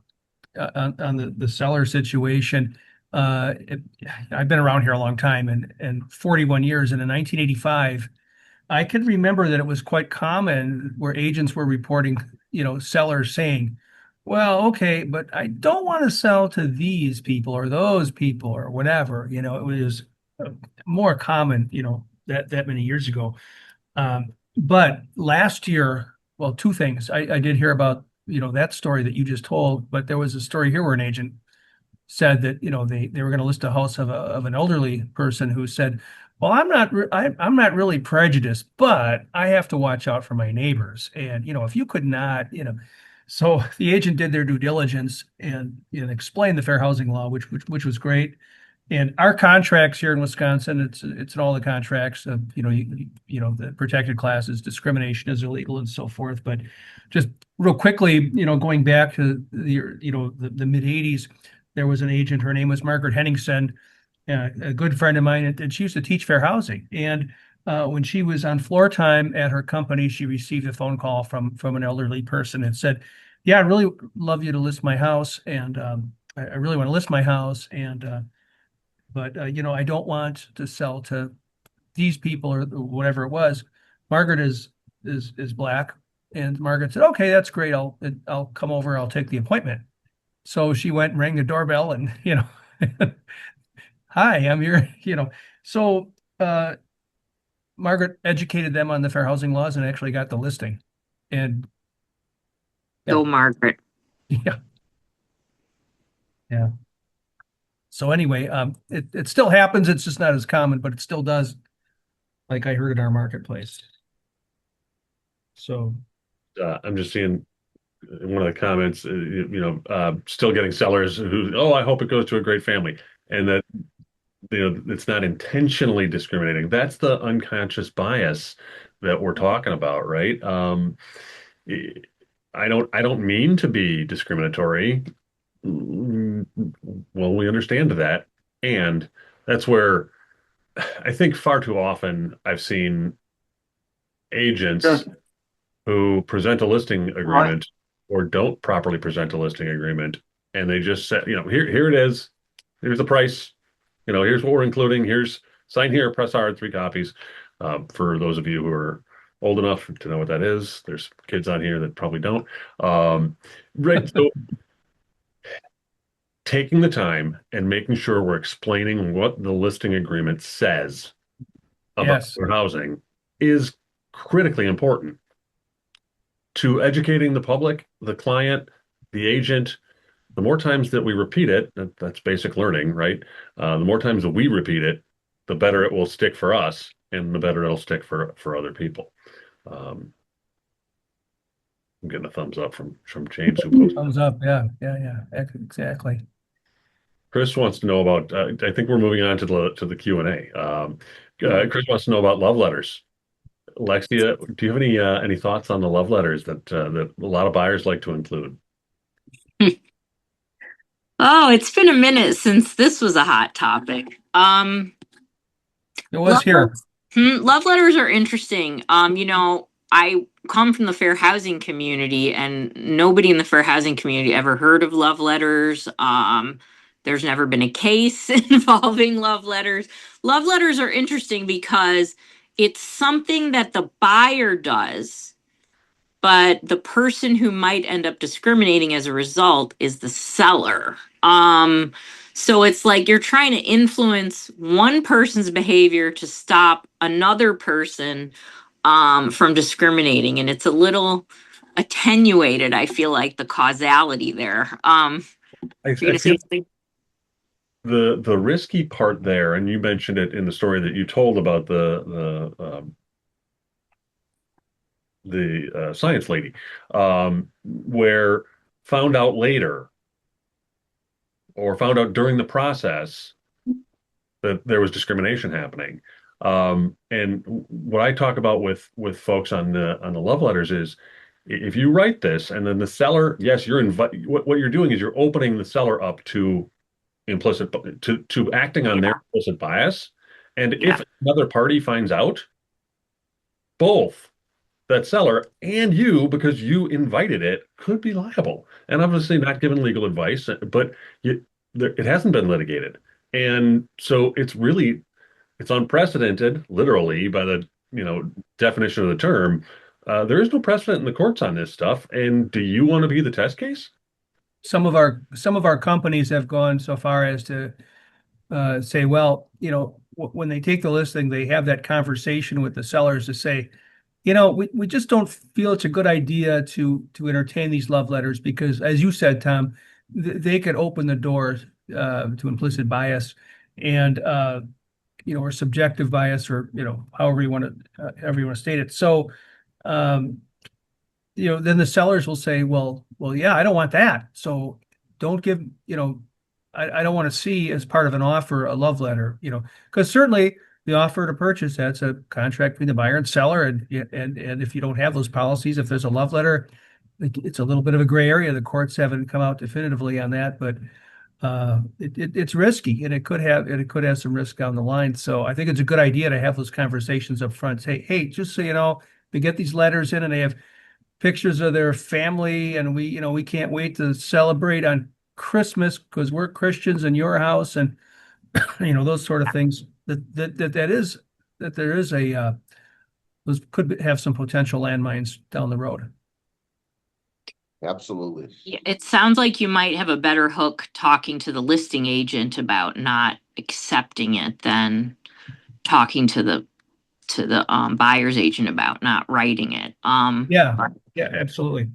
Speaker 1: seller situation. I've been around here a long time, and 41 years. And in 1985, I could remember that it was quite common where agents were reporting, sellers saying, "Well, okay, but I don't want to sell to these people or those people or whatever." It was more common, that many years ago. But last year, well, two things. I did hear about, that story that you just told, but there was a story here where an agent said that, they were going to list a house of an elderly person who said, well, I'm not really prejudiced, but I have to watch out for my neighbors. And, if you could not, so the agent did their due diligence and explained the fair housing law, which was great. And our contracts here in Wisconsin, it's in all the contracts. The protected classes, discrimination is illegal, and so forth. But just real quickly, going back to the mid '80s, there was an agent. Her name was Margaret Henningsen, a good friend of mine, and she used to teach fair housing. And when she was on floor time at her company, she received a phone call from an elderly person and said, "Yeah, I'd really love you to list my house, and I really want to list my house, and but I don't want to sell to these people or whatever it was." Margaret is black, and Margaret said, "Okay, that's great. I'll come over. I'll take the appointment." So she went and rang the doorbell, and "Hi, I'm here." So Margaret educated them on the fair housing laws and actually got the listing. And yeah,
Speaker 2: Go, Margaret.
Speaker 1: yeah, yeah. So anyway, it still happens. It's just not as common, but it still does, like I heard in our marketplace. So
Speaker 3: I'm just seeing in one of the comments, still getting sellers who, oh, I hope it goes to a great family, and that it's not intentionally discriminating. That's the unconscious bias that we're talking about, right? I don't mean to be discriminatory. Mm, Well, we understand that, and that's where I think far too often I've seen agents who present a listing agreement or don't properly present a listing agreement, and they just say, here it is, here's the price, here's what we're including, here's sign here, press R, 3 copies. For those of you who are old enough to know what that is, there's kids on here that probably don't. Right. So taking the time and making sure we're explaining what the listing agreement says about
Speaker 1: yes,
Speaker 3: their housing is critically important to educating the public, the client, the agent. The more times that we repeat it, that's basic learning, right? The more times that we repeat it, the better it will stick for us, and the better it'll stick for other people. Um, I'm getting a thumbs up from James who posted.
Speaker 1: thumbs up. Yeah, yeah, yeah. Exactly.
Speaker 3: Chris wants to know about. I think we're moving on to the Q&A. Chris wants to know about love letters. Alexia, do you have any thoughts on the love letters that a lot of buyers like to include?
Speaker 2: Oh, it's been a minute since this was a hot topic.
Speaker 1: It was
Speaker 2: Love,
Speaker 1: here.
Speaker 2: love letters are interesting. I come from the fair housing community, and nobody in the fair housing community ever heard of love letters. There's never been a case involving love letters. Love letters are interesting because it's something that the buyer does, but the person who might end up discriminating as a result is the seller. So it's like you're trying to influence one person's behavior to stop another person from discriminating, and it's a little attenuated. I feel like the causality there.
Speaker 3: I
Speaker 2: You're gonna
Speaker 3: feel
Speaker 2: say something?
Speaker 3: the risky part there, and you mentioned it in the story that you told about the science lady, where found out later or found out during the process that there was discrimination happening. And what I talk about with folks on the love letters is if you write this and then the seller, yes, what you're doing is you're opening the seller up to implicit to acting on their
Speaker 2: Yeah,
Speaker 3: implicit bias. And
Speaker 2: yeah,
Speaker 3: if another party finds out, both that seller and you, because you invited it, could be liable. And obviously not given legal advice, but it hasn't been litigated. And so it's unprecedented, literally, by the definition of the term. There is no precedent in the courts on this stuff. And do you want to be the test case?
Speaker 1: Some of our companies have gone so far as to say, well, when they take the listing, they have that conversation with the sellers to say, we just don't feel it's a good idea to entertain these love letters because, as you said, Tom, they could open the door to implicit bias and or subjective bias, or however you want to state it. So, um, then the sellers will say, well, yeah, I don't want that. So don't give, I don't want to see as part of an offer a love letter, because certainly the offer to purchase, that's a contract between the buyer and seller. And if you don't have those policies, if there's a love letter, it's a little bit of a gray area. The courts haven't come out definitively on that, but it's risky, and it could have some risk down the line. So I think it's a good idea to have those conversations up front. Say, hey, just so you know, they get these letters in and they have pictures of their family, and we can't wait to celebrate on Christmas because we're Christians in your house, and those sort of things. That there is those could have some potential landmines down the road.
Speaker 4: Absolutely.
Speaker 2: Yeah, it sounds like you might have a better hook talking to the listing agent about not accepting it than talking to the buyer's agent about not writing it.
Speaker 1: Yeah, yeah, absolutely.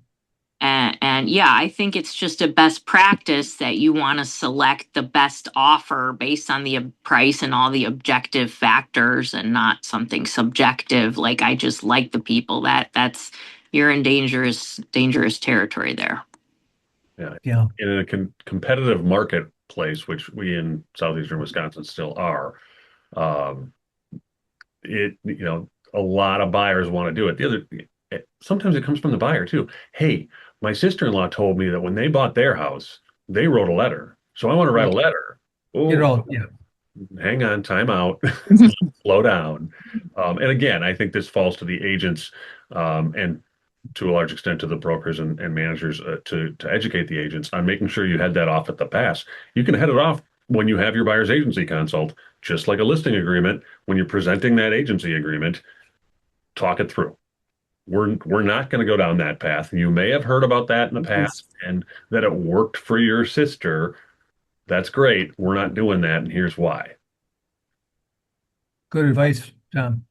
Speaker 2: And yeah, I think it's just a best practice that you want to select the best offer based on the price and all the objective factors and not something subjective like I just like the people. That's you're in dangerous territory there.
Speaker 3: Yeah.
Speaker 1: Yeah.
Speaker 3: In a competitive marketplace, which we in southeastern Wisconsin still are, um, a lot of buyers want to do it. Sometimes it comes from the buyer too. Hey, my sister-in-law told me that when they bought their house, they wrote a letter. So I want to write a letter.
Speaker 1: Get it
Speaker 3: Oh,
Speaker 1: all. Yeah.
Speaker 3: hang on, time out, slow down. And again, I think this falls to the agents, and to a large extent to the brokers and managers, to educate the agents on making sure you head that off at the pass. You can head it off when you have your buyer's agency consult, just like a listing agreement. When you're presenting that agency agreement, talk it through. We're not going to go down that path. You may have heard about that in the past and that it worked for your sister. That's great. We're not doing that, and here's why.
Speaker 1: Good advice, Tom.